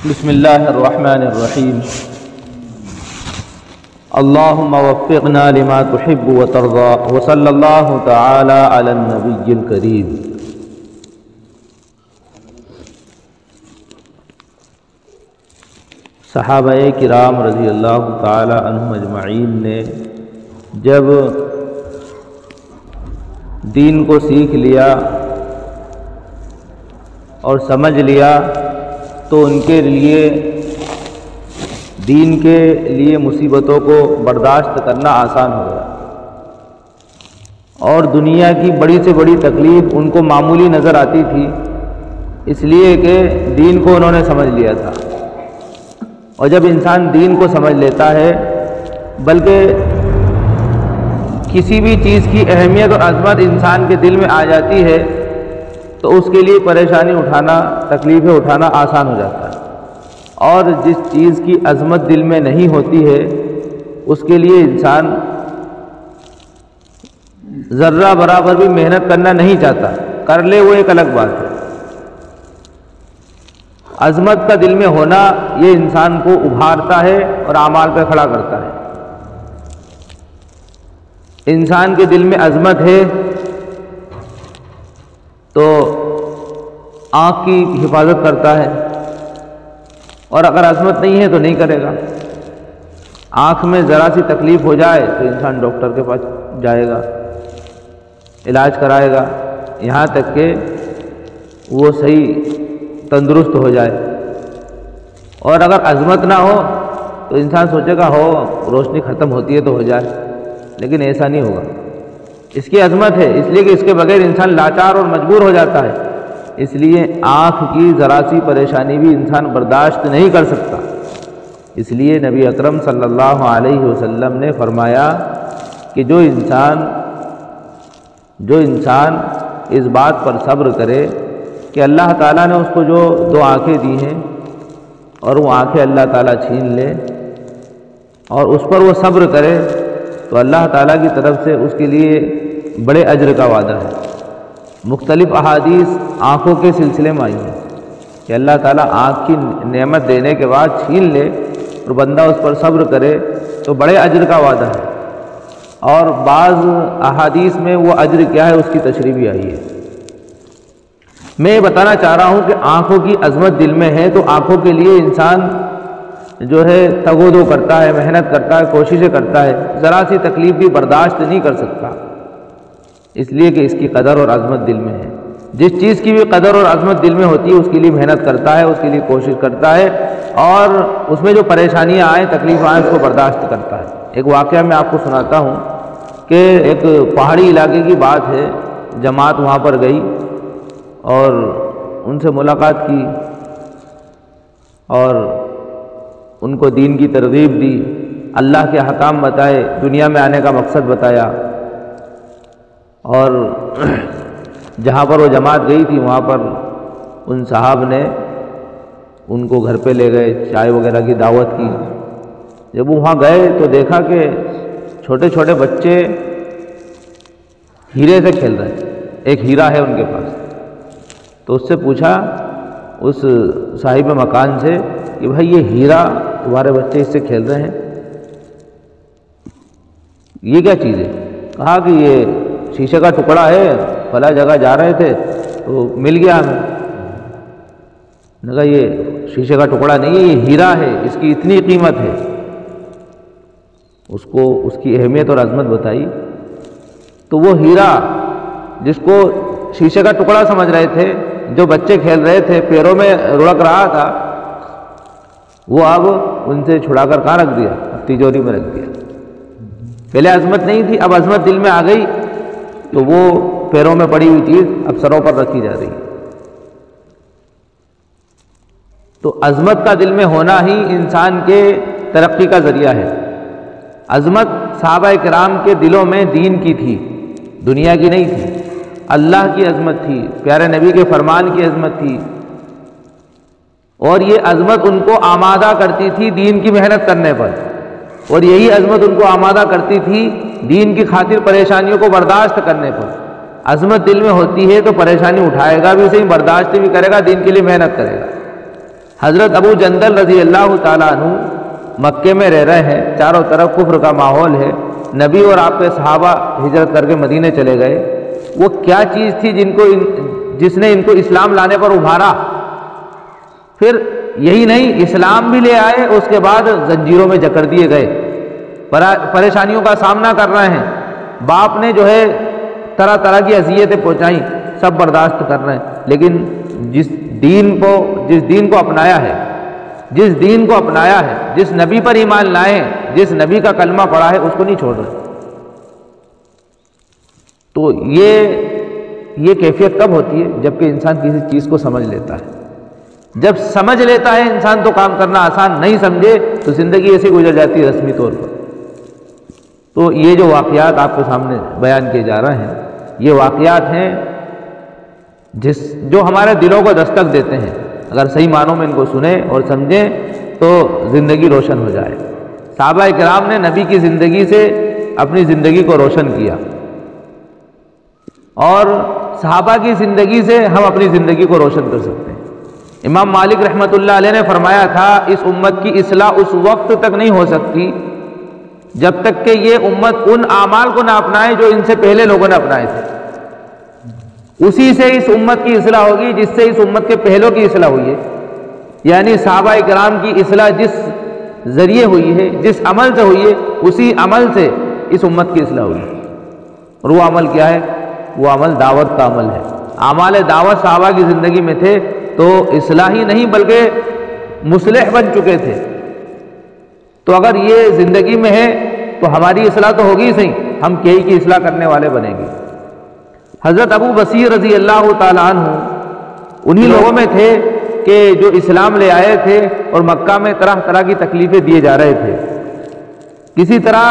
بسم اللہ الرحمن الرحیم اللہم وفقنا لما تحب وترضى وصلی اللہ تعالی علی النبی الکریم۔ صحابہ کرام رضی اللہ تعالی عنہم اجمعین نے جب دین کو سیکھ لیا اور سمجھ لیا تو ان کے لیے دین کے لیے مصیبتوں کو برداشت کرنا آسان ہو گیا، اور دنیا کی بڑی سے بڑی تکلیف ان کو معمولی نظر آتی تھی، اس لیے کہ دین کو انہوں نے سمجھ لیا تھا۔ اور جب انسان دین کو سمجھ لیتا ہے، بلکہ کسی بھی چیز کی اہمیت اور عظمت انسان کے دل میں آ جاتی ہے تو اس کے لیے پریشانی اٹھانا، تکلیفیں اٹھانا آسان ہو جاتا ہے، اور جس چیز کی عظمت دل میں نہیں ہوتی ہے اس کے لیے انسان ذرہ برابر بھی محنت کرنا نہیں چاہتا، کر لے وہ ایک الگ بات ہے۔ عظمت کا دل میں ہونا یہ انسان کو ابھارتا ہے اور اعمال پہ کھڑا کرتا ہے۔ انسان کے دل میں عظمت ہے تو آنکھ کی حفاظت کرتا ہے، اور اگر عظمت نہیں ہے تو نہیں کرے گا۔ آنکھ میں ذرا سی تکلیف ہو جائے تو انسان ڈاکٹر کے پاس جائے گا، علاج کرائے گا، یہاں تک کہ وہ صحیح تندرست ہو جائے۔ اور اگر عظمت نہ ہو تو انسان سوچے گا ہو روشنی ختم ہوتی ہے تو ہو جائے، لیکن ایسا نہیں ہوگا۔ اس کی عظمت ہے، اس لیے کہ اس کے بغیر انسان لاچار اور مجبور ہو جاتا ہے، اس لیے آنکھ کی ذرا سی پریشانی بھی انسان برداشت نہیں کر سکتا۔ اس لیے نبی اکرم صلی اللہ علیہ وسلم نے فرمایا کہ جو انسان اس بات پر صبر کرے کہ اللہ تعالیٰ نے اس کو جو دو آنکھیں دی ہیں اور وہ آنکھیں اللہ تعالیٰ چھین لے، اور اس پر وہ صبر کرے، تو اللہ تعالیٰ کی طرف سے اس کے لیے بڑے اجر کا وعدہ ہے۔ مختلف احادیث آنکھوں کے سلسلے میں آئی ہیں کہ اللہ تعالیٰ آنکھ کی نعمت دینے کے بعد چھین لے اور بندہ اس پر صبر کرے تو بڑے اجر کا وعدہ ہے، اور بعض احادیث میں وہ اجر کیا ہے اس کی تشریح بھی آئی ہے۔ میں یہ بتانا چاہ رہا ہوں کہ آنکھوں کی عظمت دل میں ہے تو آنکھوں کے لیے انسان جو ہے تگ و دو کرتا ہے، محنت کرتا ہے، کوششیں کرتا ہے، ذرا سی تکلیف بھی برداشت نہیں کر سکتا، اس لیے کہ اس کی قدر اور عظمت دل میں ہے۔ جس چیز کی بھی قدر اور عظمت دل میں ہوتی ہے اس کے لیے محنت کرتا ہے، اس کے لیے کوشش کرتا ہے، اور اس میں جو پریشانیاں آئیں، تکلیف آئیں، اس کو برداشت کرتا ہے۔ ایک واقعہ میں آپ کو سناتا ہوں کہ ایک پہاڑی علاقے کی بات ہے، جماعت وہاں پر گئی اور ان سے ملاقات کی اور ان کو دین کی ترغیب دی، اللہ کے احکام بتائے، دنیا میں آنے کا مقصد بتایا، اور جہاں پر وہ جماعت گئی تھی وہاں پر ان صاحب نے ان کو گھر پہ لے گئے، چائے وغیرہ کی دعوت کی۔ جب وہ وہاں گئے تو دیکھا کہ چھوٹے چھوٹے بچے ہیرے سے کھیل رہے ہیں، ایک ہیرا ہے ان کے پاس۔ تو اس سے پوچھا اس صاحب مکان سے کہ بھائی یہ ہیرا تمہارے بچے اس سے کھیل رہے ہیں، یہ کیا چیز ہے؟ کہا کہ یہ شیشے کا ٹکڑا ہے، فلاں جگہ جا رہے تھے تو مل گیا ہمیں۔ نے کہا یہ شیشے کا ٹکڑا نہیں ہے، یہ ہیرا ہے، اس کی اتنی قیمت ہے۔ اس کو اس کی اہمیت اور عظمت بتائی، تو وہ ہیرا جس کو شیشے کا ٹکڑا سمجھ رہے تھے، جو بچے کھیل رہے تھے، پیروں میں رڑک رہا تھا، وہ اب ان سے چھڑا کر کہاں رکھ دیا؟ اب تجوری میں رکھ دیا۔ پہلے عظمت نہیں تھی، اب عظمت دل میں آ گئی تو وہ پیروں میں پڑی ہوئی چیز اب سروں پر رکھی جا رہی ہے۔ تو عظمت کا دل میں ہونا ہی انسان کے ترقی کا ذریعہ ہے۔ عظمت صحابہ کرام کے دلوں میں دین کی تھی، دنیا کی نہیں تھی، اللہ کی عظمت تھی، پیارے نبی کے فرمان کی عظمت تھی، اور یہ عظمت ان کو آمادہ کرتی تھی دین کی محنت کرنے پر، اور یہی عظمت ان کو آمادہ کرتی تھی دین کی خاطر پریشانیوں کو برداشت کرنے پر۔ عظمت دل میں ہوتی ہے تو پریشانی اٹھائے گا بھی صحیح، برداشت بھی کرے گا، دین کے لیے محنت کرے گا۔ حضرت ابو جندل رضی اللہ تعالیٰ عنہ مکے میں رہ رہے ہیں، چاروں طرف کفر کا ماحول ہے، نبی اور آپ کے صحابہ ہجرت کر کے مدینے چلے گئے۔ وہ کیا چیز تھی جس نے ان کو اسلام لانے پر ابھارا؟ پھر یہی نہیں، اسلام بھی لے آئے، اس کے بعد زنجیروں میں جکڑ دیے گئے، پریشانیوں کا سامنا کر رہے ہیں، باپ نے جو ہے طرح طرح کی اذیتیں پہنچائیں، سب برداشت کر رہے ہیں، لیکن جس دین کو اپنایا ہے، جس نبی پر ایمان لائے ہیں، جس نبی کا کلمہ پڑھا ہے، اس کو نہیں چھوڑ رہے۔ تو یہ کیفیت کب ہوتی ہے؟ جب کہ انسان کسی چیز کو سمجھ لیتا ہے۔ جب سمجھ لیتا ہے انسان تو کام کرنا آسان، نہیں سمجھے تو زندگی ایسی گزر جاتی ہے رسمی طور پر۔ تو یہ جو واقعات آپ کے سامنے بیان کیے جا رہے ہیں، یہ واقعات ہیں جو ہمارے دلوں کو دستک دیتے ہیں۔ اگر صحیح معنوں میں ان کو سنیں اور سمجھیں تو زندگی روشن ہو جائے۔ صحابہ کرام نے نبی کی زندگی سے اپنی زندگی کو روشن کیا، اور صحابہ کی زندگی سے ہم اپنی زندگی کو روشن کر سکتے ہیں۔ امام مالک رحمۃ اللہ علیہ نے فرمایا تھا، اس امت کی اصلاح اس وقت تک نہیں ہو سکتی جب تک کہ یہ امت ان اعمال کو نہ اپنائے جو ان سے پہلے لوگوں نے اپنائے تھے۔ اسی سے اس امت کی اصلاح ہوگی جس سے اس امت کے پہلوں کی اصلاح ہوئی ہے، یعنی صحابہ کرام کی اصلاح جس ذریعے ہوئی ہے، جس عمل سے ہوئی ہے، اسی عمل سے اس امت کی اصلاح ہوئی ہے۔ اور وہ عمل کیا ہے؟ وہ عمل دعوت کا عمل ہے۔ اعمال دعوت صحابہ کی زندگی میں تھے تو اصلاحی نہیں بلکہ مصلح بن چکے تھے۔ تو اگر یہ زندگی میں ہے تو ہماری اصلاح تو ہوگی صحیح، ہم کئی کی اصلاح کرنے والے بنیں گے۔ حضرت ابو بصیر رضی اللہ تعالیٰ عنہ انہی لوگوں میں تھے کہ جو اسلام لے آئے تھے اور مکہ میں طرح طرح کی تکلیفیں دیے جا رہے تھے۔ کسی طرح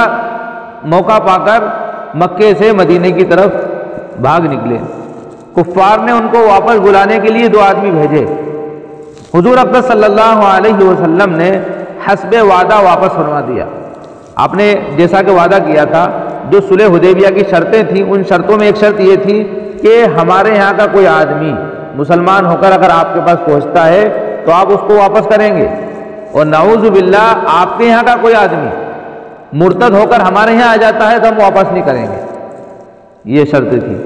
موقع پا کر مکے سے مدینے کی طرف بھاگ نکلے۔ کفار نے ان کو واپس بلانے کے لیے 2 آدمی بھیجے۔ حضور اقدس صلی اللہ علیہ وسلم نے حسب وعدہ واپس فرما دیا۔ آپ نے جیسا کہ وعدہ کیا تھا، جو صلح حدیبیہ کی شرطیں تھیں، ان شرطوں میں ایک شرط یہ تھی کہ ہمارے یہاں کا کوئی آدمی مسلمان ہو کر اگر آپ کے پاس پہنچتا ہے تو آپ اس کو واپس کریں گے، اور نعوذ باللہ آپ کے یہاں کا کوئی آدمی مرتد ہو کر ہمارے یہاں آ جاتا ہے تو ہم واپس نہیں کریں گے۔ یہ شرط تھی،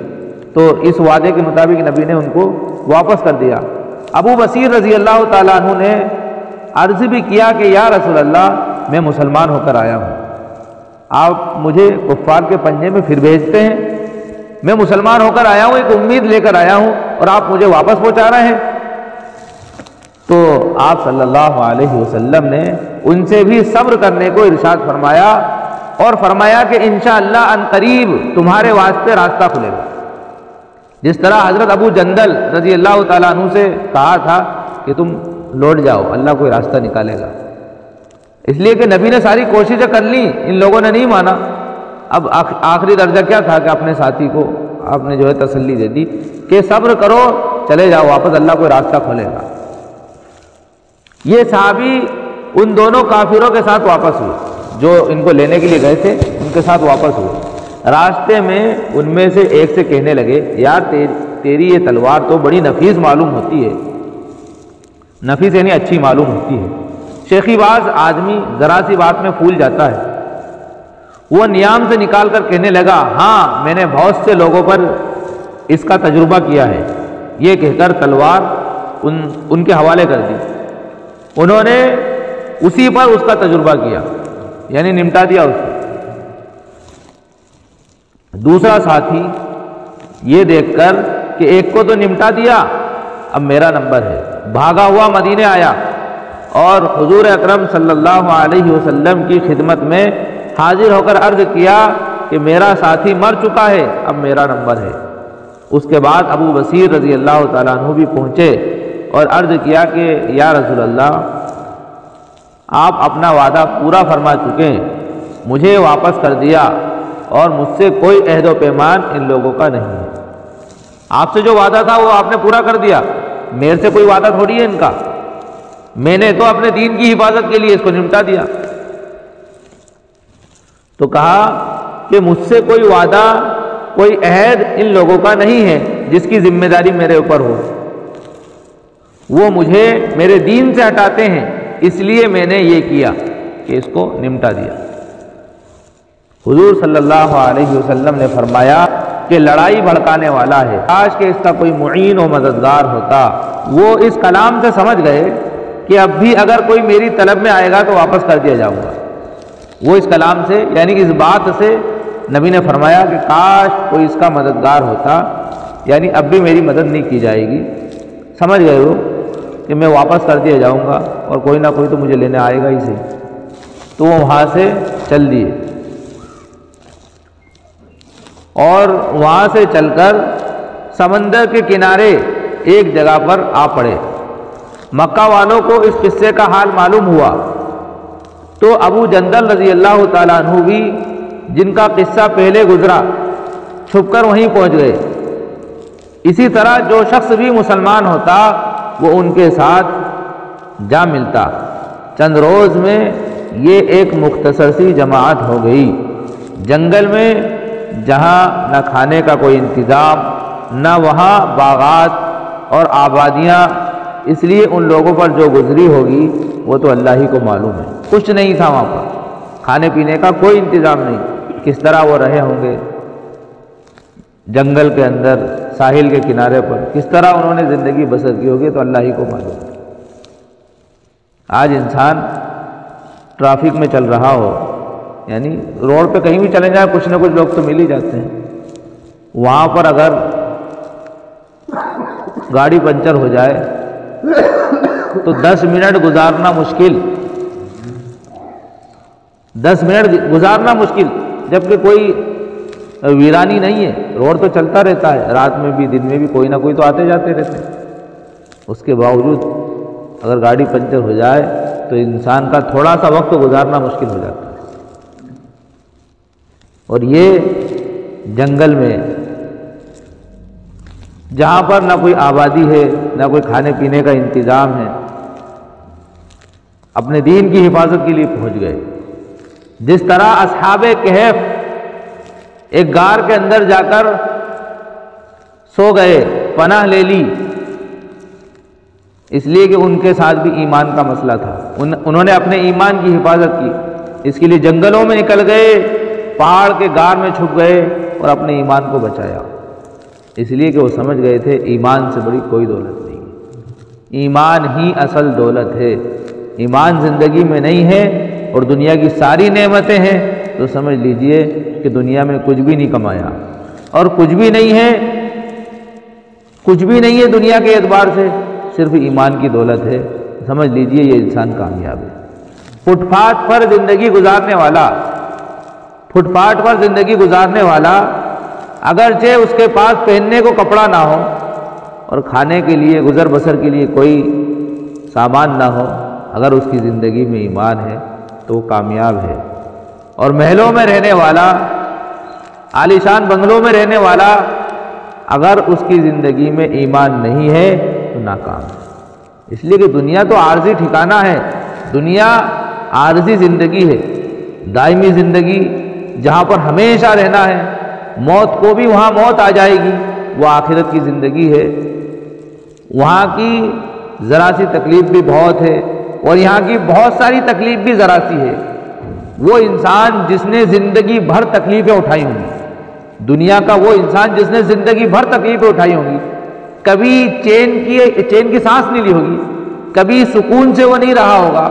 تو اس وعدے کے مطابق نبی نے ان کو واپس کر دیا۔ ابو بصیر رضی اللہ تعالیٰ عنہ نے عرض بھی کیا کہ یا رسول اللہ، میں مسلمان ہو کر آیا ہوں، آپ مجھے کفار کے پنجے میں پھر بھیجتے ہیں؟ میں مسلمان ہو کر آیا ہوں، ایک امید لے کر آیا ہوں، اور آپ مجھے واپس پہنچا رہے ہیں۔ تو آپ صلی اللہ علیہ وسلم نے ان سے بھی صبر کرنے کو ارشاد فرمایا، اور فرمایا کہ انشاءاللہ ان قریب تمہارے واسطے راستہ کھلے گا۔ جس طرح حضرت ابو جندل رضی اللہ تعالیٰ عنہ سے کہا تھا کہ تم لوٹ جاؤ، اللہ کوئی راستہ نکالے گا، اس لیے کہ نبی نے ساری کوششیں کر لی، ان لوگوں نے نہیں مانا۔ اب آخری درجہ کیا تھا کہ اپنے ساتھی کو آپ نے جو ہے تسلی دے دی کہ صبر کرو، چلے جاؤ واپس، اللہ کوئی راستہ کھولے گا۔ یہ صحابی ان دونوں کافروں کے ساتھ واپس ہوئے جو ان کو لینے کے لیے گئے تھے، ان کے ساتھ واپس ہوئے۔ راستے میں ان میں سے ایک سے کہنے لگے، یار تیری یہ تلوار تو بڑی نفیس معلوم ہوتی ہے۔ نفیس یعنی اچھی معلوم ہوتی ہے۔ شیخی باز آدمی ذرا سی بات میں پھول جاتا ہے۔ وہ نیام سے نکال کر کہنے لگا، ہاں میں نے بہت سے لوگوں پر اس کا تجربہ کیا ہے۔ یہ کہہ کر تلوار ان کے حوالے کر دی۔ انہوں نے اسی پر اس کا تجربہ کیا، یعنی نمٹا دیا اس کو۔ دوسرا ساتھی یہ دیکھ کر کہ ایک کو تو نمٹا دیا، اب میرا نمبر ہے، بھاگا ہوا مدینے آیا اور حضور اکرم صلی اللہ علیہ وسلم کی خدمت میں حاضر ہو کر عرض کیا کہ میرا ساتھی مر چکا ہے، اب میرا نمبر ہے۔ اس کے بعد ابو بصیر رضی اللہ تعالیٰ عنہ بھی پہنچے اور عرض کیا کہ یا رسول اللہ، آپ اپنا وعدہ پورا فرما چکے ہیں، مجھے واپس کر دیا اور مجھ سے کوئی عہد و پیمان ان لوگوں کا نہیں ہے۔ آپ سے جو وعدہ تھا وہ آپ نے پورا کر دیا، میرے سے کوئی وعدہ تھوڑی ہے ان کا، میں نے تو اپنے دین کی حفاظت کے لیے اس کو نمٹا دیا۔ تو کہا کہ مجھ سے کوئی وعدہ، کوئی عہد ان لوگوں کا نہیں ہے جس کی ذمہ داری میرے اوپر ہو۔ وہ مجھے میرے دین سے ہٹاتے ہیں، اس لیے میں نے یہ کیا کہ اس کو نمٹا دیا۔ حضور صلی اللہ علیہ وسلم نے فرمایا کہ لڑائی بھڑکانے والا ہے، کاش کہ اس کا کوئی معین و مددگار ہوتا۔ وہ اس کلام سے سمجھ گئے کہ اب بھی اگر کوئی میری طلب میں آئے گا تو واپس کر دیا جاؤں گا۔ وہ اس کلام سے، یعنی اس بات سے نبی نے فرمایا کہ کاش کوئی اس کا مددگار ہوتا، یعنی اب بھی میری مدد نہیں کی جائے گی۔ سمجھ گئے وہ کہ میں واپس کر دیا جاؤں گا اور کوئی نہ کوئی تو مجھے لینے آئے گا ہی صحیح۔ تو وہ وہاں سے چل دیے اور وہاں سے چل کر سمندر کے کنارے ایک جگہ پر آ پڑے۔ مکہ والوں کو اس قصے کا حال معلوم ہوا تو ابو جندل رضی اللہ تعالیٰ عنہ بھی، جن کا قصہ پہلے گزرا، چھپ کر وہیں پہنچ گئے۔ اسی طرح جو شخص بھی مسلمان ہوتا وہ ان کے ساتھ جا ملتا۔ چند روز میں یہ ایک مختصر سی جماعت ہو گئی۔ جنگل میں جہاں نہ کھانے کا کوئی انتظام، نہ وہاں باغات اور آبادیاں، اس لیے ان لوگوں پر جو گزری ہوگی وہ تو اللہ ہی کو معلوم ہے۔ کچھ نہیں تھا وہاں پر، کھانے پینے کا کوئی انتظام نہیں۔ کس طرح وہ رہے ہوں گے جنگل کے اندر، ساحل کے کنارے پر، کس طرح انہوں نے زندگی بسر کی ہوگی تو اللہ ہی کو معلوم ہے۔ آج انسان ٹریفک میں چل رہا ہو، یعنی روڈ پہ کہیں بھی چلے جائیں کچھ نہ کچھ لوگ تو مل ہی جاتے ہیں، وہاں پر اگر گاڑی پنچر ہو جائے تو 10 منٹ گزارنا مشکل، 10 منٹ گزارنا مشکل، جبکہ کوئی ویرانی نہیں ہے، روڈ تو چلتا رہتا ہے، رات میں بھی دن میں بھی کوئی نہ کوئی تو آتے جاتے رہتے ہیں۔ اس کے باوجود اگر گاڑی پنچر ہو جائے تو انسان کا تھوڑا سا وقت گزارنا مشکل ہو جاتا ہے۔ اور یہ جنگل میں جہاں پر نہ کوئی آبادی ہے، نہ کوئی کھانے پینے کا انتظام ہے، اپنے دین کی حفاظت کے لیے پہنچ گئے۔ جس طرح اصحاب کہف ایک غار کے اندر جا کر سو گئے، پناہ لے لی، اس لیے کہ ان کے ساتھ بھی ایمان کا مسئلہ تھا، انہوں نے اپنے ایمان کی حفاظت کی، اس کے لیے جنگلوں میں نکل گئے، پہاڑ کے غار میں چھپ گئے اور اپنے ایمان کو بچایا، اس لیے کہ وہ سمجھ گئے تھے ایمان سے بڑی کوئی دولت نہیں ہے، ایمان ہی اصل دولت ہے۔ ایمان زندگی میں نہیں ہے اور دنیا کی ساری نعمتیں ہیں تو سمجھ لیجئے کہ دنیا میں کچھ بھی نہیں کمایا، اور کچھ بھی نہیں ہے دنیا کے اعتبار سے، صرف ایمان کی دولت ہے، سمجھ لیجئے یہ انسان کامیاب ہے۔ فٹ پاتھ پر زندگی گزارنے والا اگرچہ اس کے پاس پہننے کو کپڑا نہ ہو اور کھانے کے لیے گزر بسر کے لیے کوئی سامان نہ ہو، اگر اس کی زندگی میں ایمان ہے تو وہ کامیاب ہے۔ اور محلوں میں رہنے والا، عالیشان بنگلوں میں رہنے والا، اگر اس کی زندگی میں ایمان نہیں ہے تو ناکام ہے۔ اس لیے کہ دنیا تو عارضی ٹھکانہ ہے، دنیا عارضی زندگی ہے، دائمی زندگی جہاں پر ہمیشہ رہنا ہے، موت کو بھی وہاں موت آ جائے گی، وہ آخرت کی زندگی ہے۔ وہاں کی ذرا سی تکلیف بھی بہت ہے اور یہاں کی بہت ساری تکلیف بھی ذرا سی ہے۔ وہ انسان جس نے زندگی بھر تکلیفیں اٹھائی ہوں گی، دنیا کا وہ انسان جس نے زندگی بھر تکلیفیں اٹھائی ہوں گی، کبھی چین کی سانس نہیں لی ہوگی، کبھی سکون سے وہ نہیں رہا ہوگا،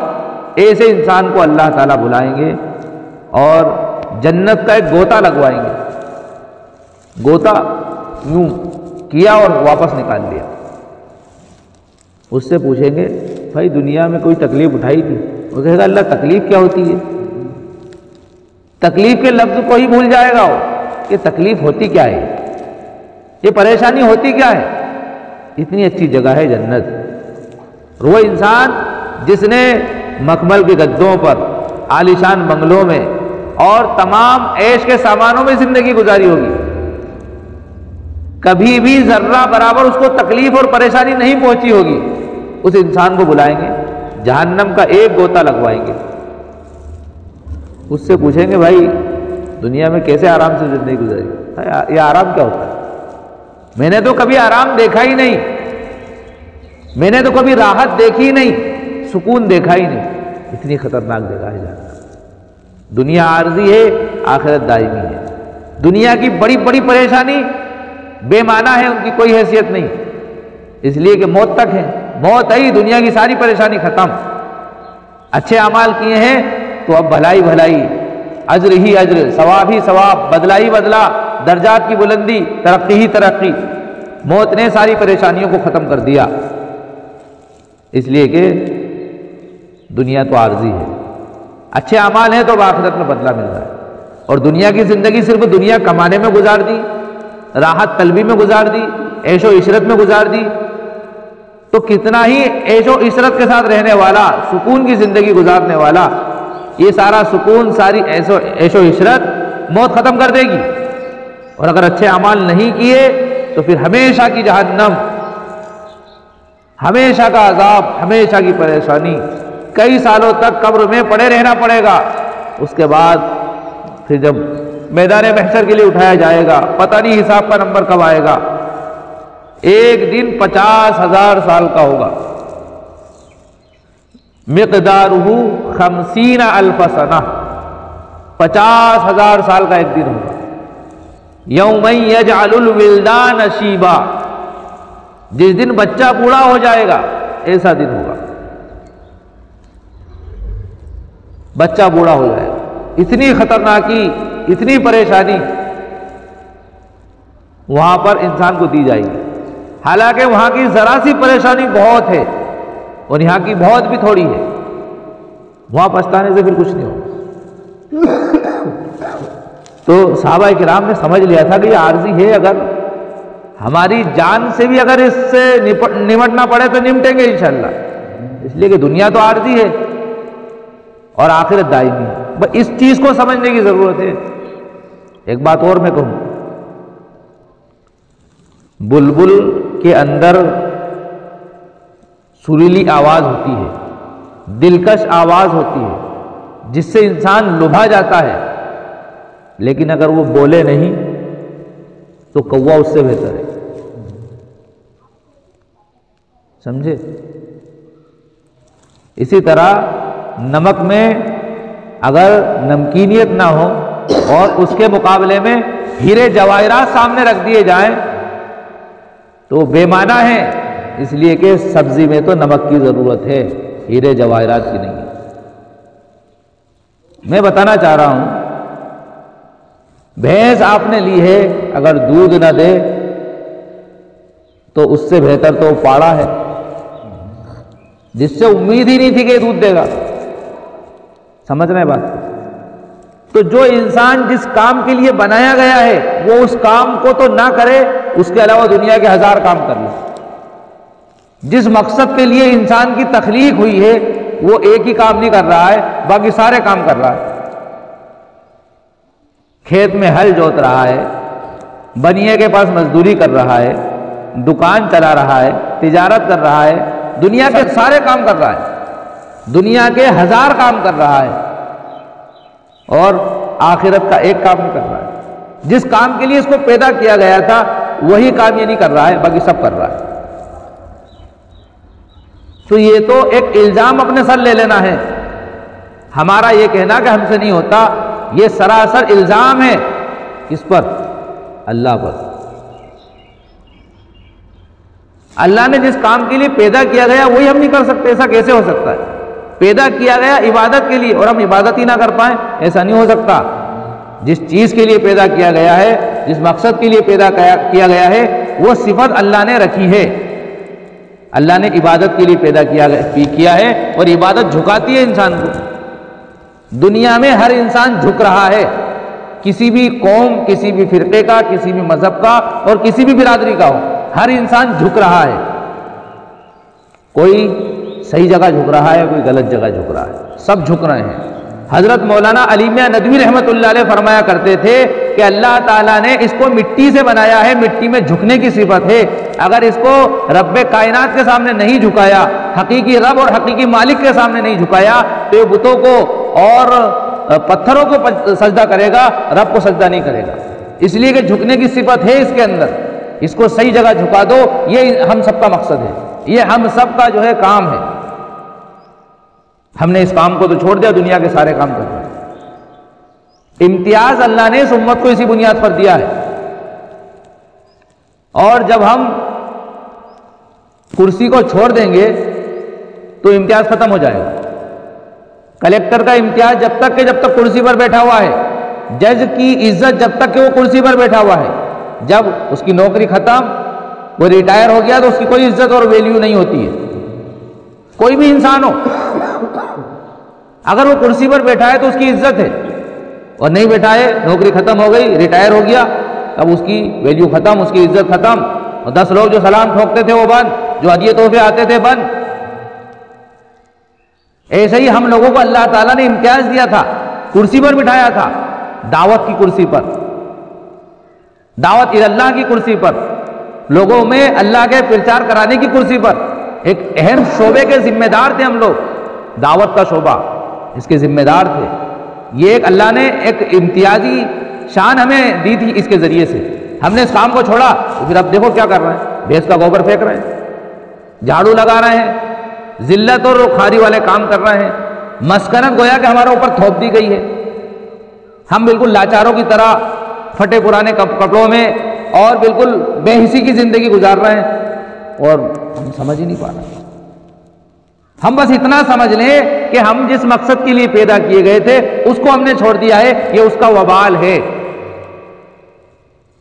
ایسے انسان کو اللہ تعالیٰ بلائیں گے اور جنت کا ایک گوتا لگوائیں گے، گوتا یوں کیا اور واپس نکال لیا۔ اس سے پوچھیں گے بھائی دنیا میں کوئی تکلیف اٹھائی تھی؟ وہ کہے گا اللہ تکلیف کیا ہوتی ہے؟ تکلیف کے لفظ کو ہی بھول جائے گا وہ کہ تکلیف ہوتی کیا ہے، یہ پریشانی ہوتی کیا ہے۔ اتنی اچھی جگہ ہے جنت۔ وہ انسان جس نے مخمل کے گدوں پر، عالیشان بنگلوں میں اور تمام عیش کے سامانوں میں زندگی گزاری ہوگی، کبھی بھی ذرہ برابر اس کو تکلیف اور پریشانی نہیں پہنچی ہوگی، اس انسان کو بلائیں گے، جہنم کا ایک گوتا لگوائیں گے، اس سے پوچھیں گے بھائی دنیا میں کیسے آرام سے زندگی گزاری؟ یہ آرام کیا ہوتا ہے؟ میں نے تو کبھی آرام دیکھا ہی نہیں۔ میں نے تو کبھی راحت دیکھی نہیں، سکون دیکھا ہی نہیں۔ اتنی خطرناک جگہ ہے جہنم۔ دنیا عارضی ہے، آخرت دائمی ہے۔ دنیا کی بڑی بڑی پریشانی بے معنی ہے، ان کی کوئی حیثیت نہیں، اس لیے کہ موت تک ہے۔ موت آئی، دنیا کی ساری پریشانی ختم۔ اچھے اعمال کیے ہیں تو اب بھلائی بھلائی، اجر ہی اجر، ثواب ہی ثواب، بدلہ ہی بدلہ، درجات کی بلندی، ترقی ہی ترقی۔ موت نے ساری پریشانیوں کو ختم کر دیا، اس لیے کہ دنیا تو عارضی ہے۔ اچھے اعمال ہیں تو آخرت میں بدلہ مل رہا ہے، اور دنیا کی زندگی صرف دنیا کمانے میں گزار دی، راحت طلبی میں گزار دی، عیش و عشرت میں گزار دی، تو کتنا ہی عیش و عشرت کے ساتھ رہنے والا، سکون کی زندگی گزارنے والا، یہ سارا سکون، ساری عیش و عشرت موت ختم کر دے گی۔ اور اگر اچھے اعمال نہیں کیے تو پھر ہمیشہ کی جہنم، ہمیشہ کا عذاب، ہمیشہ کی پریشانی، کئی سالوں تک قبر میں پڑے رہنا پڑے گا۔ اس کے بعد پھر جب میدان محشر کے لیے اٹھایا جائے گا، پتہ نہیں حساب کا نمبر کب آئے گا۔ ایک دن 50,000 سال کا ہوگا، مقدارہ 50,000 سنہ، 50,000 سال کا ایک دن ہوگا۔ یوم یجعل الولدان شیبا، جس دن بچہ بوڑھا ہو جائے گا، ایسا دن ہوگا، بچہ بوڑھا ہو جائے گا۔ اتنی خطرناکی، اتنی پریشانی وہاں پر انسان کو دی جائے گی۔ حالانکہ وہاں کی ذرا سی پریشانی بہت ہے اور یہاں کی بہت بھی تھوڑی ہے، وہاں پچھتانے سے پھر کچھ نہیں ہوگا۔ تو صحابہ کرام نے سمجھ لیا تھا کہ یہ عارضی ہے، اگر ہماری جان سے بھی اگر اس سے نمٹنا پڑے تو نمٹیں گے انشاءاللہ، اس لیے کہ دنیا تو عارضی ہے اور آخرت دائمی ہے۔ بس اس چیز کو سمجھنے کی ضرورت ہے۔ ایک بات اور میں کہوں، بلبل کے اندر سریلی آواز ہوتی ہے، دلکش آواز ہوتی ہے، جس سے انسان لبھا جاتا ہے، لیکن اگر وہ بولے نہیں تو کوا اس سے بہتر ہے، سمجھے؟ اسی طرح نمک میں اگر نمکینیت نہ ہو اور اس کے مقابلے میں ہیرے جواہرات سامنے رکھ دیے جائیں تو وہ بے معنی ہے، اس لیے کہ سبزی میں تو نمک کی ضرورت ہے، ہیرے جواہرات کی نہیں ہے۔ میں بتانا چاہ رہا ہوں، بھینس آپ نے لی ہے، اگر دودھ نہ دے تو اس سے بہتر تو پاڑا ہے، جس سے امید ہی نہیں تھی کہ دودھ دے گا۔ سمجھ رہے بات؟ تو جو انسان جس کام کے لیے بنایا گیا ہے وہ اس کام کو تو نہ کرے، اس کے علاوہ دنیا کے 1000 کام کر لے۔ جس مقصد کے لیے انسان کی تخلیق ہوئی ہے وہ ایک ہی کام نہیں کر رہا ہے، باقی سارے کام کر رہا ہے۔ کھیت میں ہل جوت رہا ہے، بنیے کے پاس مزدوری کر رہا ہے، دکان چلا رہا ہے، تجارت کر رہا ہے، دنیا کے سارے کام کر رہا ہے، دنیا کے 1000 کام کر رہا ہے، اور آخرت کا ایک کام نہیں کر رہا ہے۔ جس کام کے لیے اس کو پیدا کیا گیا تھا وہی کام یہ نہیں کر رہا ہے، باقی سب کر رہا ہے۔ تو یہ تو ایک الزام اپنے سر لے لینا ہے، ہمارا یہ کہنا کہ ہم سے نہیں ہوتا، یہ سراسر الزام ہے، کس پر؟ اللہ پر۔ اللہ نے جس کام کے لیے پیدا کیا گیا وہی ہم نہیں کر سکتے، ایسا کیسے ہو سکتا ہے؟ پیدا کیا گیا عبادت کے لیے اور ہم عبادت ہی نہ کر پائیں، ایسا نہیں ہو سکتا۔ جس چیز کے لیے پیدا کیا گیا ہے، جس مقصد کے لیے پیدا کیا گیا ہے، وہ صفت اللہ نے رکھی ہے۔ اللہ نے عبادت کے لیے پیدا کیا ہے، اور عبادت جھکاتی ہے انسان کو۔ دنیا میں ہر انسان جھک رہا ہے، کسی بھی قوم، کسی بھی فرقے کا، کسی بھی مذہب کا اور کسی بھی برادری کا ہو، ہر انسان جھک رہا ہے۔ کوئی صحیح جگہ جھک رہا ہے، کوئی غلط جگہ جھک رہا ہے، سب جھک رہے ہیں۔ حضرت مولانا علی میاں ندوی رحمۃ اللہ علیہ فرمایا کرتے تھے کہ اللہ تعالیٰ نے اس کو مٹی سے بنایا ہے، مٹی میں جھکنے کی صفت ہے، اگر اس کو رب کائنات کے سامنے نہیں جھکایا، حقیقی رب اور حقیقی مالک کے سامنے نہیں جھکایا، تو یہ بتوں کو اور پتھروں کو سجدہ کرے گا، رب کو سجدہ نہیں کرے گا۔ اس لیے کہ جھکنے کی صفت ہے اس کے اندر، اس کو صحیح جگہ جھکا دو، یہ ہم سب کا مقصد ہے۔ یہ ہم سب کا جو ہے کام ہے. ہم نے اس کام کو تو چھوڑ دیا, دنیا کے سارے کام کر رہے ہیں. امتیاز اللہ نے اس امت کو اسی بنیاد پر دیا ہے. اور جب ہم کرسی کو چھوڑ دیں گے تو امتیاز ختم ہو جائے گا. کلیکٹر کا امتیاز جب تک کرسی پر بیٹھا ہوا ہے, جج کی عزت جب تک کہ وہ کرسی پر بیٹھا ہوا ہے. جب اس کی نوکری ختم, وہ ریٹائر ہو گیا تو اس کی کوئی عزت اور ویلیو نہیں ہوتی ہے. کوئی بھی انسان ہو, اگر وہ کرسی پر بیٹھا ہے تو اس کی عزت ہے, اور نہیں بیٹھا ہے, نوکری ختم ہو گئی, ریٹائر ہو گیا, اب اس کی ویلیو ختم, اس کی عزت ختم. اور 10 لوگ جو سلام ٹھوکتے تھے وہ بند, جو ہدیے تحفے آتے تھے بند. ایسے ہی ہم لوگوں کو اللہ تعالیٰ نے امتیاز دیا تھا, کرسی پر بٹھایا تھا, دعوت کی کرسی پر, دعوت اللہ کی کرسی پر, لوگوں میں اللہ کے پرچار کرانے کی کرسی پر. ایک اہم شعبے کے ذمہ دار تھے ہم لوگ, دعوت کا شعبہ, اس کے ذمہ دار تھے. یہ ایک اللہ نے ایک امتیازی شان ہمیں دی تھی اس کے ذریعے سے. ہم نے اس کام کو چھوڑا تو پھر اب دیکھو کیا کر رہے ہیں, بھینس کا گوبر پھینک رہے ہیں, جھاڑو لگا رہے ہیں, ذلت اور خواری والے کام کر رہے ہیں. مسکنت گویا کہ ہمارے اوپر تھوپ دی گئی ہے. ہم بالکل لاچاروں کی طرح پھٹے پرانے کپڑوں میں اور بالکل بے حسی کی زندگی گزار رہے ہیں, اور ہم سمجھ ہی نہیں پا رہے. ہم بس اتنا سمجھ لیں کہ ہم جس مقصد کے لیے پیدا کیے گئے تھے اس کو ہم نے چھوڑ دیا ہے, یہ اس کا وبال ہے.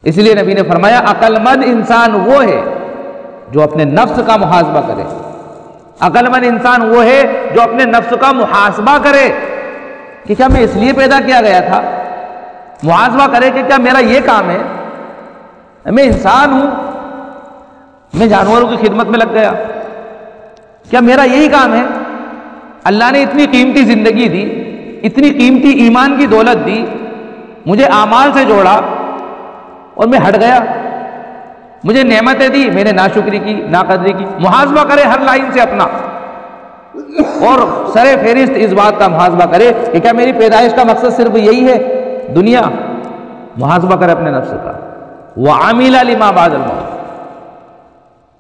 اس لیے نبی نے فرمایا عقل مند انسان وہ ہے جو اپنے نفس کا محاسبہ کرے. عقل مند انسان وہ ہے جو اپنے نفس کا محاسبہ کرے کہ کیا میں اس لیے پیدا کیا گیا تھا. محاسبہ کرے کہ کیا میرا یہ کام ہے, میں انسان ہوں, میں جانوروں کی خدمت میں لگ گیا, کیا میرا یہی کام ہے. اللہ نے اتنی قیمتی زندگی دی, اتنی قیمتی ایمان کی دولت دی, مجھے اعمال سے جوڑا اور میں ہٹ گیا. مجھے نعمتیں دی, میں نے ناشکری کی, ناقدری کی. محاسبہ کرے ہر لائن سے اپنا, اور سر فہرست اس بات کا محاسبہ کرے کہ کیا میری پیدائش کا مقصد صرف یہی ہے دنیا. محاسبہ کرے اپنے نفس کا. وعمل لما بعد الموت,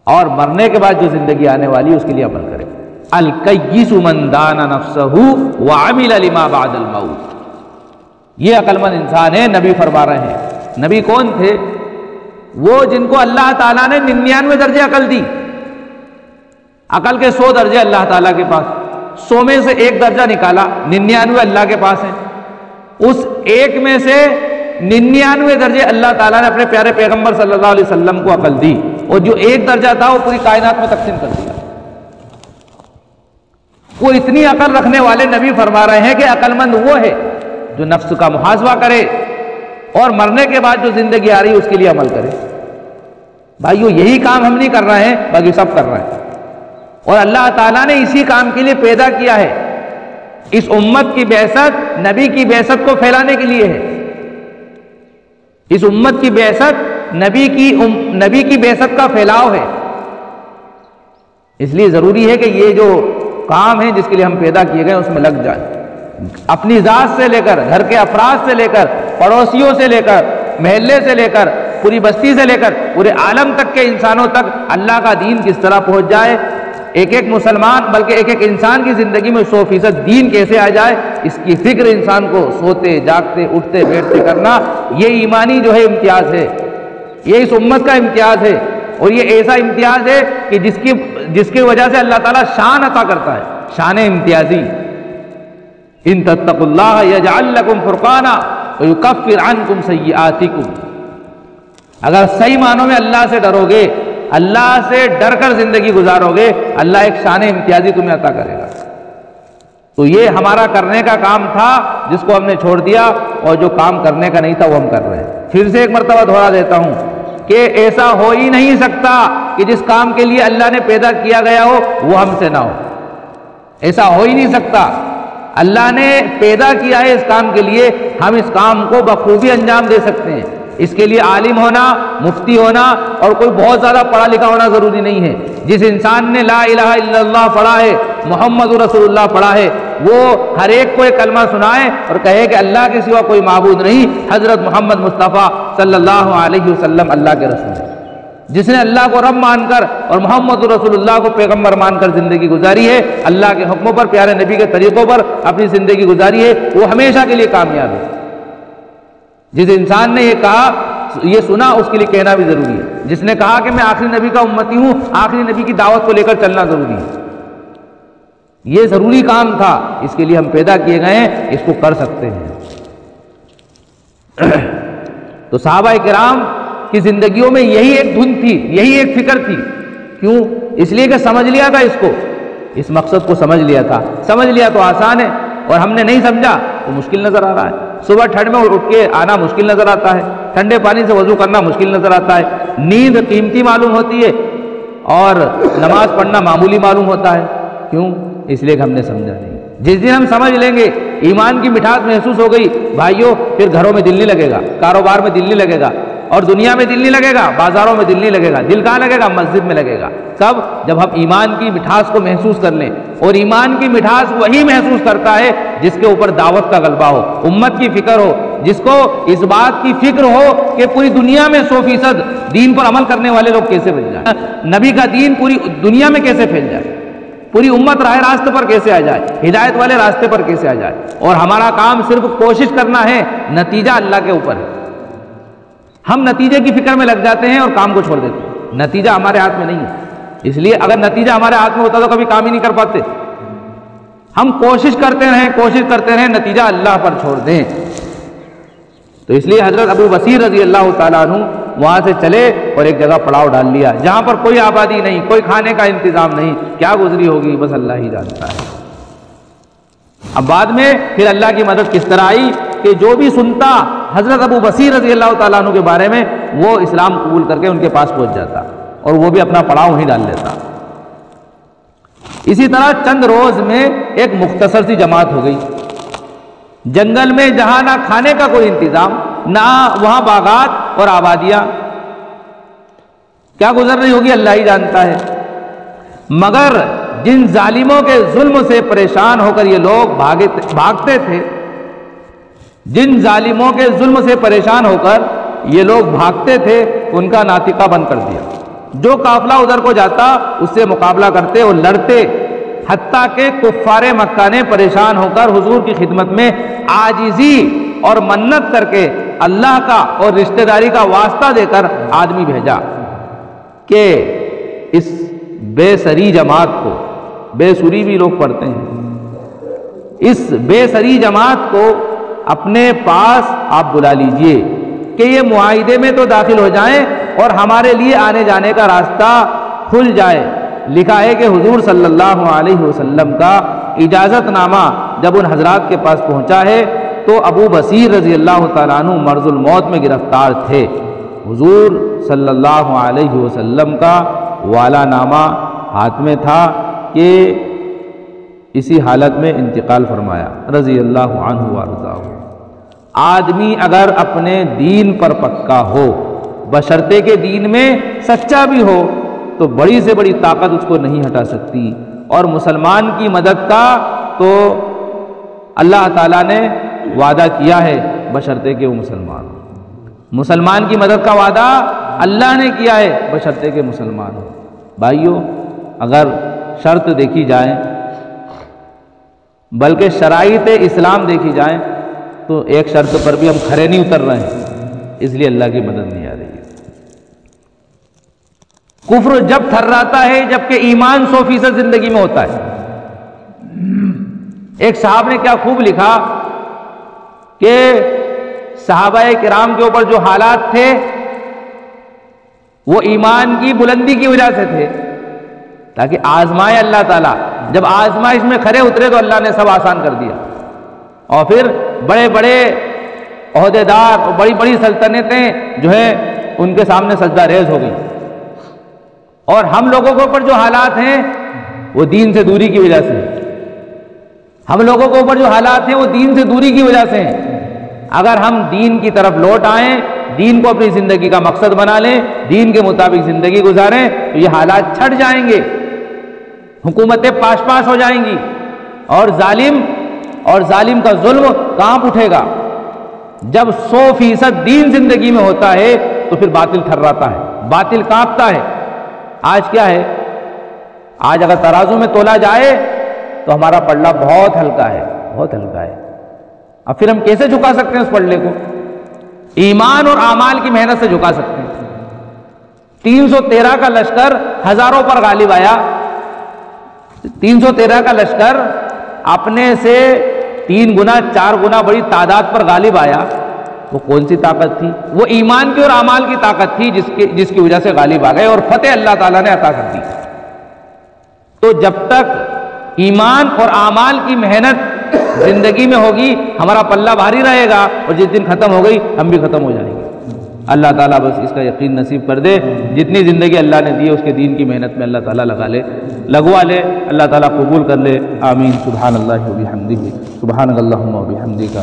اور مرنے کے بعد جو زندگی آنے والی اس کے لیے عمل کرے. الکیس من دان نفسہ وعمل لما بعد الموت, یہ عقل مند انسان ہے. نبی فرما رہے ہیں. نبی کون تھے؟ وہ جن کو اللہ تعالیٰ نے 99 درجے عقل دی. عقل کے 100 درجے اللہ تعالیٰ کے پاس, 100 میں سے ایک درجہ نکالا, 99 اللہ کے پاس ہیں. اس ایک میں سے 99 درجے اللہ تعالیٰ نے اپنے پیارے پیغمبر صلی اللہ علیہ وسلم کو عقل دی, اور جو ایک درجہ تھا وہ پوری کائنات میں تقسیم کر دیا. وہ اتنی عقل رکھنے والے نبی فرما رہے ہیں کہ عقل مند وہ ہے جو نفس کا محاسبہ کرے اور مرنے کے بعد جو زندگی آ رہی ہے اس کے لیے عمل کرے. بھائیو یہی کام ہم نہیں کر رہے ہیں, باقی سب کر رہے ہیں, اور اللہ تعالیٰ نے اسی کام کے لیے پیدا کیا ہے. اس امت کی بعثت نبی کی بعثت کو پھیلانے کے لیے ہے. اس امت کی بعثت نبی کی بعثت کا پھیلاؤ ہے. اس لیے ضروری ہے کہ یہ جو کام ہے جس کے لیے ہم پیدا کیے گئے اس میں لگ جائیں. اپنی ذات سے لے کر, گھر کے افراد سے لے کر, پڑوسیوں سے لے کر, محلے سے لے کر, پوری بستی سے لے کر پورے عالم تک کے انسانوں تک اللہ کا دین کس طرح پہنچ جائے. ایک ایک مسلمان بلکہ ایک ایک انسان کی زندگی میں 100% دین کیسے آ جائے, اس کی فکر انسان کو سوتے جاگتے اٹھتے بیٹھتے کرنا, یہ ایمانی جو ہے امتیاز ہے. یہ اس امت کا امتیاز ہے, اور یہ ایسا امتیاز ہے کہ جس کی وجہ سے اللہ تعالیٰ شان عطا کرتا ہے, شان امتیازی. ان تتقوا اللہ یجعل لکم فرقانا ویکفر عنکم سیئاتکم. اگر صحیح معنوں میں اللہ سے ڈرو گے, اللہ سے ڈر کر زندگی گزارو گے, اللہ ایک شان امتیازی تمہیں عطا کرے گا. تو یہ ہمارا کرنے کا کام تھا جس کو ہم نے چھوڑ دیا, اور جو کام کرنے کا نہیں تھا وہ ہم کر رہے ہیں. پھر سے ایک مرتبہ دہرا دیتا ہوں کہ ایسا ہو ہی نہیں سکتا کہ جس کام کے لیے اللہ نے پیدا کیا گیا ہو وہ ہم سے نہ ہو. ایسا ہو ہی نہیں سکتا. اللہ نے پیدا کیا ہے اس کام کے لیے, ہم اس کام کو بخوبی انجام دے سکتے ہیں. اس کے لیے عالم ہونا, مفتی ہونا اور کوئی بہت زیادہ پڑھا لکھا ہونا ضروری نہیں ہے. جس انسان نے لا الہ الا اللہ پڑھا ہے, محمد رسول اللہ پڑھا ہے, وہ ہر ایک کو ایک کلمہ سنائے اور کہے کہ اللہ کے سوا کوئی معبود نہیں, حضرت محمد مصطفیٰ صلی اللہ علیہ وسلم اللہ کے رسول ہیں. جس نے اللہ کو رب مان کر اور محمد رسول اللہ کو پیغمبر مان کر زندگی گزاری ہے، اللہ کے حکموں پر، پیارے نبی کے طریقوں پر اپنی زندگی گزاری ہے، وہ ہمیشہ کے لیے کامیاب ہے۔ جس انسان نے یہ کہا، یہ سنا، اس کے لیے کہنا بھی ضروری ہے۔ جس نے کہا کہ میں آخری نبی کا امتی ہوں، آخری نبی کی دعوت کو لے کر چلنا ضروری ہے، یہ ضروری کام تھا، اس کے لیے ہم پیدا کیے گئے ہیں، اس کو کر سکتے ہیں۔ تو صحابہ کرام کی زندگیوں میں یہی ایک دھن تھی، یہی ایک فکر تھی۔ کیوں؟ اس لیے کہ سمجھ لیا تھا اس کو، اس مقصد کو سمجھ لیا تھا۔ سمجھ لیا تو آسان ہے، اور ہم نے نہیں سمجھا تو مشکل نظر آ رہا ہے۔ صبح ٹھنڈ میں اٹھ کے آنا مشکل نظر آتا ہے، ٹھنڈے پانی سے وضو کرنا مشکل نظر آتا ہے، نیند قیمتی معلوم ہوتی ہے، اور نماز پڑھنا معمولی معلوم ہوتا ہے۔ کیوں؟ اس لیے کہ ہم نے سمجھا نہیں۔ جس دن ہم سمجھ لیں گے، ایمان کی مٹھاس محسوس ہو گئی بھائیوں، پھر گھروں میں دل نہیں لگے گا، کاروبار میں دل نہیں لگے گا، اور دنیا میں دل نہیں لگے گا، بازاروں میں دل نہیں لگے گا۔ دل کہاں لگے گا؟ مسجد میں لگے گا۔ کب؟ جب ہم ایمان کی مٹھاس کو محسوس کر لیں، اور ایمان کی مٹھاس وہی محسوس کرتا ہے جس کے اوپر دعوت کا غلبہ ہو، امت کی فکر ہو، جس کو اس بات کی فکر ہو کہ پوری دنیا میں 100% دین پر عمل کرنے والے لوگ کیسے بن جائیں، نبی کا دین پوری دنیا میں کیسے پھیل جائے، پوری امت راہ راستے پر کیسے آ جائے، ہدایت والے راستے پر کیسے آ جائے۔ اور ہمارا کام صرف کوشش کرنا ہے، نتیجہ اللہ کے اوپر ہے۔ ہم نتیجے کی فکر میں لگ جاتے ہیں اور کام کو چھوڑ دیتے ہیں، نتیجہ ہمارے ہاتھ میں نہیں ہے۔ اس لیے اگر نتیجہ ہمارے ہاتھ میں ہوتا تو کبھی کام ہی نہیں کر پاتے۔ ہم کوشش کرتے رہیں، نتیجہ اللہ پر چھوڑ دیں۔ تو اس لیے حضرت ابو بصیر رضی اللہ تعالیٰ عنہ وہاں سے چلے اور ایک جگہ پڑاؤ ڈال لیا، جہاں پر کوئی آبادی نہیں، کوئی کھانے کا انتظام نہیں، کیا گزری ہوگی بس اللہ ہی جانتا ہے۔ اب بعد میں پھر اللہ کی مدد کس طرح آئی کہ جو بھی سنتا حضرت ابو بصیر رضی اللہ تعالیٰ عنہ کے بارے میں، وہ اسلام قبول کر کے ان کے پاس پہنچ جاتا، اور وہ بھی اپنا پڑاؤ ہی ڈال لیتا۔ اسی طرح چند روز میں ایک مختصر سی جماعت ہو گئی، جنگل میں جہاں نہ کھانے کا کوئی انتظام، نہ وہاں باغات اور آبادیاں، کیا گزر رہی ہوگی اللہ ہی جانتا ہے۔ مگر جن ظالموں کے ظلم سے پریشان ہو کر یہ لوگ بھاگتے تھے، جن ظالموں کے ظلم سے پریشان ہو کر یہ لوگ بھاگتے تھے، ان کا ناطقہ بند کر دیا۔ جو قافلہ ادھر کو جاتا اس سے مقابلہ کرتے اور لڑتے، حتیٰ کہ کفار مکہ نے پریشان ہو کر حضور کی خدمت میں عاجزی اور منت کر کے اللہ کا اور رشتہ داری کا واسطہ دے کر آدمی بھیجا کہ اس بے سری جماعت کو، بے سری بھی لوگ پڑھتے ہیں، اس بے سری جماعت کو اپنے پاس آپ بلا لیجئے کہ یہ معاہدے میں تو داخل ہو جائیں اور ہمارے لیے آنے جانے کا راستہ کھل جائے۔ لکھا ہے کہ حضور صلی اللہ علیہ وسلم کا اجازت نامہ جب ان حضرات کے پاس پہنچا ہے تو ابو بصیر رضی اللہ تعالیٰ عنہ مرض الموت میں گرفتار تھے۔ حضور صلی اللہ علیہ وسلم کا والا نامہ ہاتھ میں تھا کہ اسی حالت میں انتقال فرمایا رضی اللہ عنہ وارضاہ۔ آدمی اگر اپنے دین پر پکا ہو، بشرطے کے دین میں سچا بھی ہو، تو بڑی سے بڑی طاقت اس کو نہیں ہٹا سکتی۔ اور مسلمان کی مدد کا تو اللہ تعالیٰ نے وعدہ کیا ہے، بشرطے کہ وہ مسلمان ہو۔ مسلمان کی مدد کا وعدہ اللہ نے کیا ہے، بشرطے کہ مسلمان ہو۔ بھائیو، اگر شرط دیکھی جائے بلکہ شرائط اسلام دیکھی جائیں تو ایک شرط پر بھی ہم کھرے نہیں اتر رہے ہیں، اس لیے اللہ کی مدد نہیں آ رہی ہے۔ کفر جب تھراتا ہے جبکہ ایمان 100% زندگی میں ہوتا ہے۔ ایک صاحب نے کیا خوب لکھا کہ صحابہ کرام کے اوپر جو حالات تھے وہ ایمان کی بلندی کی وجہ سے تھے، تاکہ آزمائے اللہ تعالیٰ۔ جب آزمائش میں کھرے اترے تو اللہ نے سب آسان کر دیا، اور پھر بڑے بڑے عہدے دار اور بڑی بڑی سلطنتیں جو ہے ان کے سامنے سجدہ ریز ہو گئی۔ اور ہم لوگوں کے اوپر جو حالات ہیں وہ دین سے دوری کی وجہ سے ہیں۔ ہم لوگوں کے اوپر جو حالات ہیں وہ دین سے دوری کی وجہ سے ہیں۔ اگر ہم دین کی طرف لوٹ آئیں، دین کو اپنی زندگی کا مقصد بنا لیں، دین کے مطابق زندگی گزاریں، تو یہ حالات چھٹ جائیں گے، حکومتیں پاش پاش ہو جائیں گی، اور ظالم کا ظلم کانپ اٹھے گا۔ جب 100% دین زندگی میں ہوتا ہے تو پھر باطل تھراتا ہے، باطل کانپتا ہے۔ آج کیا ہے؟ آج اگر ترازو میں تولا جائے تو ہمارا پلڑا بہت ہلکا ہے، بہت ہلکا ہے۔ اب پھر ہم کیسے جھکا سکتے ہیں اس پلڑے کو؟ ایمان اور اعمال کی محنت سے جھکا سکتے ہیں۔ 313 کا لشکر ہزاروں پر غالب آیا۔ 313 کا لشکر اپنے سے 3 گنا 4 گنا بڑی تعداد پر غالب آیا۔ وہ کون سی طاقت تھی؟ وہ ایمان کی اور اعمال کی طاقت تھی جس کی وجہ سے غالب آ گئے اور فتح اللہ تعالیٰ نے عطا کر دی۔ تو جب تک ایمان اور اعمال کی محنت زندگی میں ہوگی ہمارا پلہ بھاری رہے گا، اور جس دن ختم ہو گئی ہم بھی ختم ہو جائیں گے۔ اللہ تعالیٰ بس اس کا یقین نصیب کر دے۔ جتنی زندگی اللہ نے دی ہے اس کے دین کی محنت میں اللہ تعالیٰ لگوا لے، اللہ تعالیٰ قبول کر لے، آمین۔ سبحان اللہ و بحمدہ، سبحانک اللہم و بحمدک،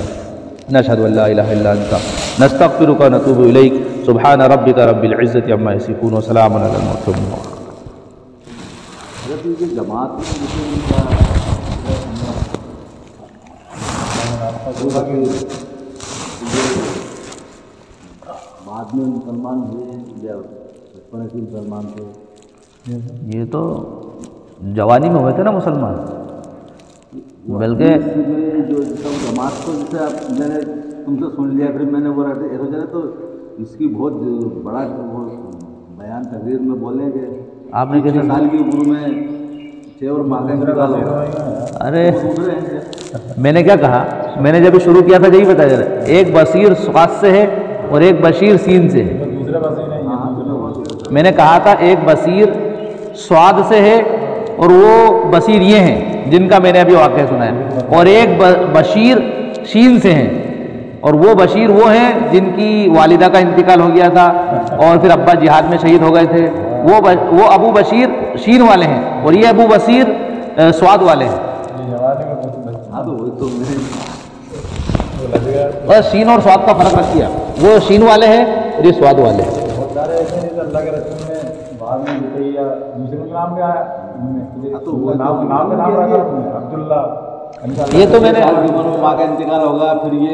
نشہد ان لا الہ الا انت، نستغفرک و نتوب الیک، سبحان ربک رب العزۃ عما یصفون و سلام علی المرسلین۔ جماعت بعد میں مسلمان ہوئے یا بچپن سے مسلمان تھے؟ یہ تو جوانی میں ہوئے تھے نا مسلمان، بلکہ جو جماعت کو جیسے میں نے تم سے سن لیا، پھر میں نے وہ ایسا تو اس کی بہت بڑا بیان تقریر میں بولیں کہ آپ نے کیسے 6 سال کی عمر میں 6 اور ماں کا انتقال ہو گیا۔ ارے میں نے کیا کہا؟ میں نے جب شروع کیا تھا یہی بتایا جا رہا ہے، ایک بصیر سواد سے ہے اور ایک بشیر سین سے ہے۔ میں نے کہا تھا ایک بصیر سواد سے ہے اور وہ بصیر یہ ہیں جن کا میں نے ابھی واقعہ سنا ہے، اور ایک بشیر شین سے ہیں، اور وہ بشیر وہ ہیں جن کی والدہ کا انتقال ہو گیا تھا اور پھر ابا جہاد میں شہید ہو گئے تھے۔ وہ ابو بشیر شین والے ہیں اور یہ ابو بصیر سواد والے ہیں۔ اور شین اور سواد کا فرق رکھ دیا، وہ شین والے ہیں اور یہ سواد والے ہیں۔ اللہ کے رسول نے بعد میں دوسرے نام پہ آیا، یہ تو میں نے ماں کا انتقال ہوگا، پھر یہ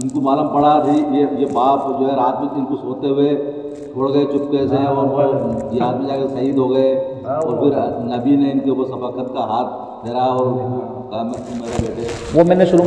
ان کو معلوم پڑا یہ باپ جو ہے رات میں ان کو سوتے ہوئے چھوڑ گئے چپکے سے، اور وہ جہاد میں جا کے شہید ہو گئے، اور پھر نبی نے ان کے اوپر شفقت کا ہاتھ پھیرا اور کہا میں میرے بیٹے۔ وہ میں نے شروع